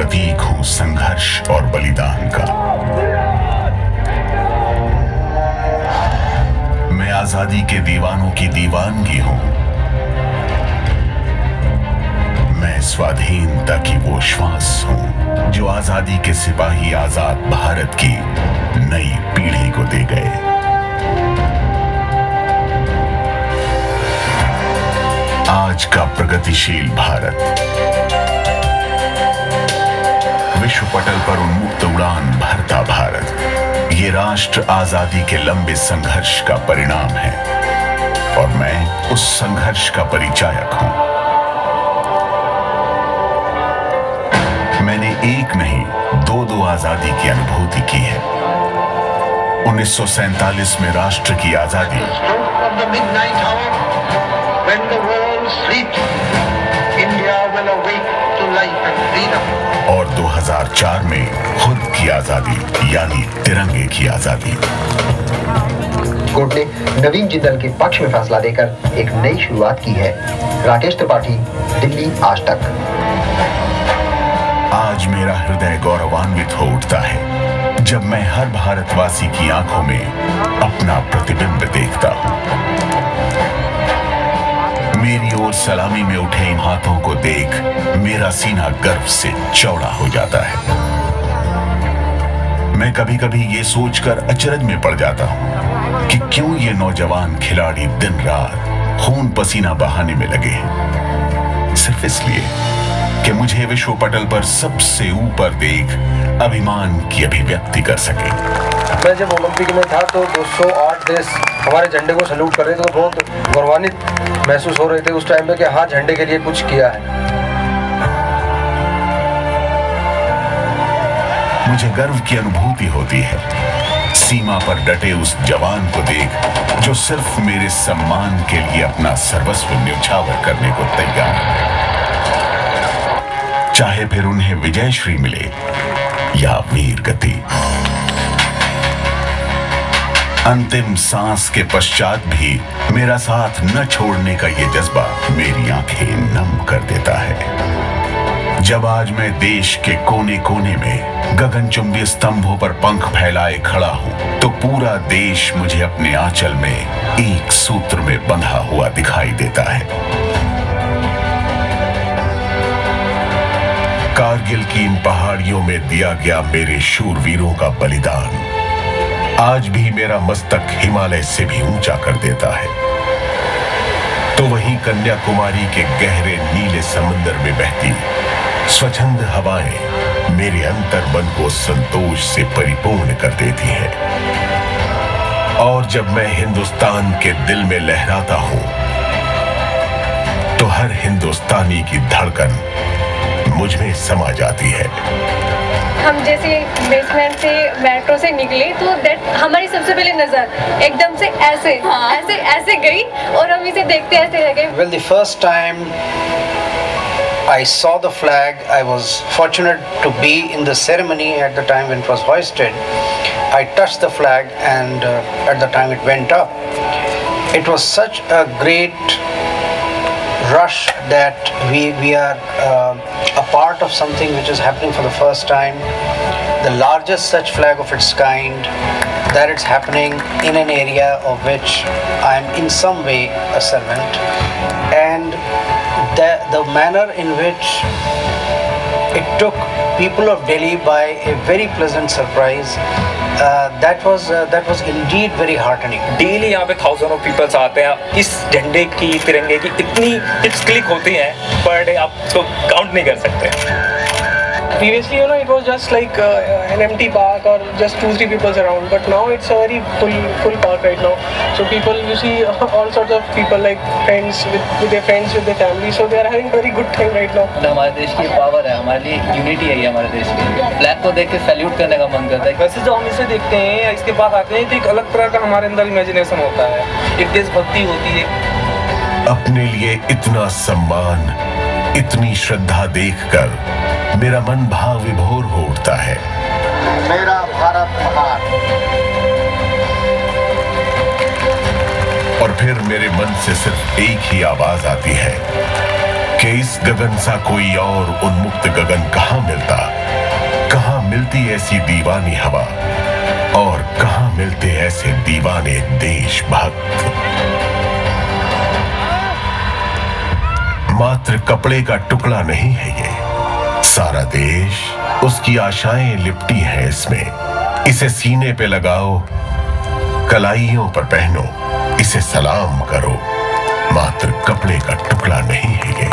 प्रतीक हूं संघर्ष और बलिदान का। मैं आजादी के दीवानों की दीवानगी हूं। मैं स्वाधीनता की वो श्वास हूं जो आजादी के सिपाही आजाद भारत की नई पीढ़ी को दे गए। आज का प्रगतिशील भारत विश्व पटल पर उन्मुक्त उड़ान भरता भारत, ये राष्ट्र आजादी के लंबे संघर्ष का परिणाम है और मैं उस संघर्ष का परिचायक हूं। मैंने एक नहीं दो आजादी की अनुभूति की है। 1947 में राष्ट्र की आजादी, और 2004 में खुद की आजादी यानी तिरंगे की आजादी। कोर्ट ने नवीन जिंदल के पक्ष में फैसला देकर एक नई शुरुआत की है। राकेश त्रिपाठी, दिल्ली आज तक। आज मेरा हृदय गौरवान्वित हो उठता है जब मैं हर भारतवासी की आंखों में अपना प्रतिबिंब देखता हूं। मेरी ओर सलामी में उठे इन हाथों को देख मेरा सीना गर्व से चौड़ा हो जाता है। मैं कभी कभी ये सोचकर अचरज में पड़ जाता हूं कि क्यों ये नौजवान खिलाड़ी दिन रात खून पसीना बहाने में लगे हैं, सिर्फ इसलिए कि मुझे विश्व पटल पर सबसे ऊपर देख अभिमान की अभिव्यक्ति कर सके। मैं जब ओलंपिक में था तो 208 देश हमारे झंडे को सैल्यूट कर रहे थे, तो बहुत गौरवान्वित महसूस हो रहे थे उस टाइम पे कि हाँ, झंडे के लिए कुछ किया है। मुझे गर्व की अनुभूति होती है सीमा पर डटे उस जवान को देख जो सिर्फ मेरे सम्मान के लिए अपना सर्वस्व न्यौछावर करने को तैयार है। चाहे फिर उन्हें विजय श्री मिले या वीर गति। अंतिम सांस के पश्चात भी मेरा साथ न छोड़ने का ये जज्बा मेरी आंखें नम कर देता है। जब आज मैं देश के कोने कोने में गगनचुंबी स्तंभों पर पंख फैलाए खड़ा हूं, तो पूरा देश मुझे अपने आंचल में एक सूत्र में बंधा हुआ दिखाई देता है। कारगिल की इन पहाड़ियों में दिया गया मेरे शूरवीरों का बलिदान आज भी मेरा मस्तक हिमालय से भी ऊंचा कर देता है। तो वहीं कन्याकुमारी के गहरे नीले समंदर में बहती स्वच्छंद हवाएं मेरे अंतर्मन को संतोष से परिपूर्ण कर देती हैं। और जब मैं हिंदुस्तान के दिल में लहराता हूं, तो हर हिंदुस्तानी की धड़कन मुझ में समा जाती है। हम जैसे बेसमेंट से मेट्रो से निकले तो हमारी सबसे पहले नजर एकदम से ऐसे गई और हम इसे देखते ऐसे लगे। Well, the first time I saw the flag, I was fortunate to be in the ceremony at the time when it was hoisted. I touched the flag and at the time it went up. It was such a great rush that we are a part of something which is happening for the first time, the largest such flag of its kind, that it's happening in an area of which I am in some way a servant, and the manner in which it took people of Delhi by a very pleasant surprise, that was indeed very heartening. Daily यहाँ पे thousand of peoples आते हैं। इस झंडे की तिरंगे की इतनी हिट्स क्लिक होती हैं पर डे, आप उसको काउंट नहीं कर सकते। Previously, it was just like an empty park or just 2-3 people around. But now it's a very full park right now. So people, you see all sorts of people like friends with their friends, with their family. So they are having very good time right now. हमारे देश की power है, हमारे लिए unity है ये हमारे देश की। फ्लैग को देख के सैल्यूट करने का मन करता है। वैसे जो हम इसे देखते हैं या इसके पास आते हैं तो एक अलग तरह का हमारे अंदर इमेजिनेशन होता है, एक देशभक्ति होती है। अपने लिए इतना सम्मान, इतनी श्रद्धा देखकर मेरा मन भाव विभोर हो उठता है। मेरा भारत महान। और फिर मेरे मन से सिर्फ एक ही आवाज आती है, कि इस गगन सा कोई और उन्मुक्त गगन कहां मिलता, कहां मिलती ऐसी दीवानी हवा, और कहां मिलते ऐसे दीवाने देशभक्त। मात्र कपड़े का टुकड़ा नहीं है ये, सारा देश, उसकी आशाएं लिपटी हैं इसमें। इसे सीने पे लगाओ, कलाइयों पर पहनो, इसे सलाम करो। मात्र कपड़े का टुकड़ा नहीं है ये।